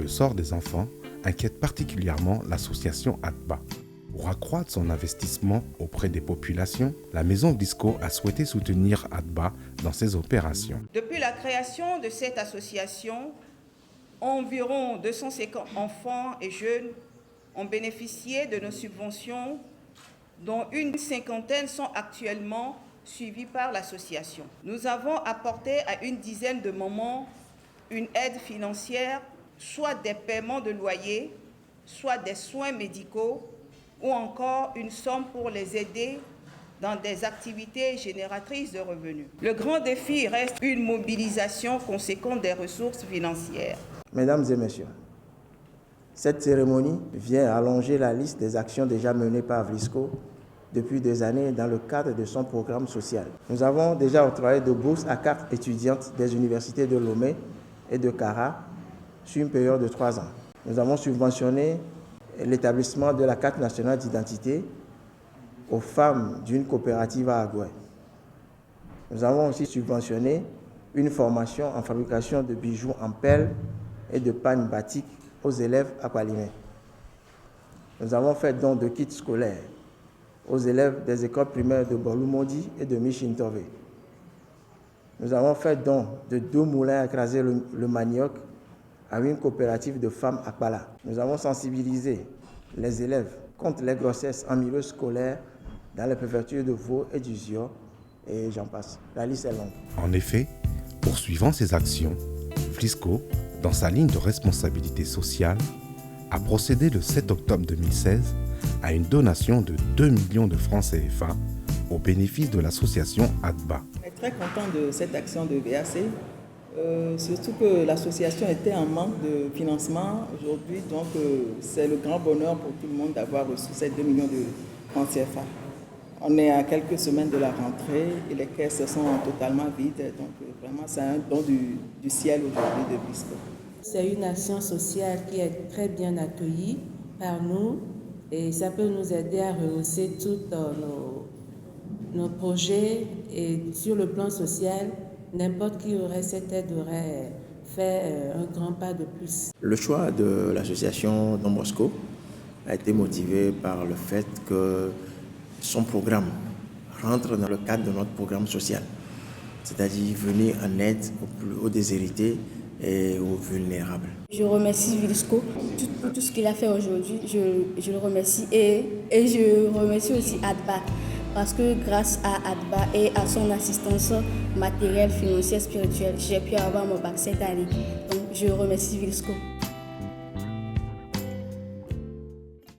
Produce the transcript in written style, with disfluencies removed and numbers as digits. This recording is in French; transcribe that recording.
le sort des enfants inquiète particulièrement l'association ADBA. Pour accroître son investissement auprès des populations, la Maison Vlisco a souhaité soutenir ADBA dans ses opérations. Depuis la création de cette association, environ 250 enfants et jeunes ont bénéficié de nos subventions, dont une cinquantaine sont actuellement suivis par l'association. Nous avons apporté à une dizaine de mamans une aide financière, soit des paiements de loyer, soit des soins médicaux, ou encore une somme pour les aider dans des activités génératrices de revenus. Le grand défi reste une mobilisation conséquente des ressources financières. Mesdames et messieurs, cette cérémonie vient allonger la liste des actions déjà menées par Vlisco depuis des années dans le cadre de son programme social. Nous avons déjà octroyé de bourses à 4 étudiantes des universités de Lomé et de Kara sur une période de 3 ans. Nous avons subventionné l'établissement de la carte nationale d'identité aux femmes d'une coopérative à Agoué. Nous avons aussi subventionné une formation en fabrication de bijoux en perles et de pannes batik aux élèves à Palimé. Nous avons fait don de kits scolaires aux élèves des écoles primaires de Bolumondi et de Michintové. Nous avons fait don de 2 moulins à écraser le manioc à une coopérative de femmes à Kpala. Nous avons sensibilisé les élèves contre les grossesses en milieu scolaire dans les préfectures de Vaud et d'Uzior, et j'en passe. La liste est longue. En effet, poursuivant ses actions, Vlisco, dans sa ligne de responsabilité sociale, a procédé le 7 octobre 2016 à une donation de 2 millions de francs CFA au bénéfice de l'association ADBA. On est très content de cette action de VAC, surtout que l'association était en manque de financement aujourd'hui, donc c'est le grand bonheur pour tout le monde d'avoir reçu ces 2 millions de francs CFA. On est à quelques semaines de la rentrée et les caisses sont totalement vides, donc vraiment c'est un don du ciel aujourd'hui de Vlisco. C'est une action sociale qui est très bien accueillie par nous et ça peut nous aider à rehausser tous nos projets. Et sur le plan social, n'importe qui aurait cette aide aurait fait un grand pas de plus. Le choix de l'association Don Bosco a été motivé par le fait que son programme rentre dans le cadre de notre programme social, c'est-à-dire venir en aide aux déshérités et aux vulnérables. Je remercie Vlisco pour tout ce qu'il a fait aujourd'hui. Je le remercie et je remercie aussi ADBA parce que grâce à ADBA et à son assistance matérielle, financière, spirituelle, j'ai pu avoir mon bac cette année. Donc je remercie Vlisco.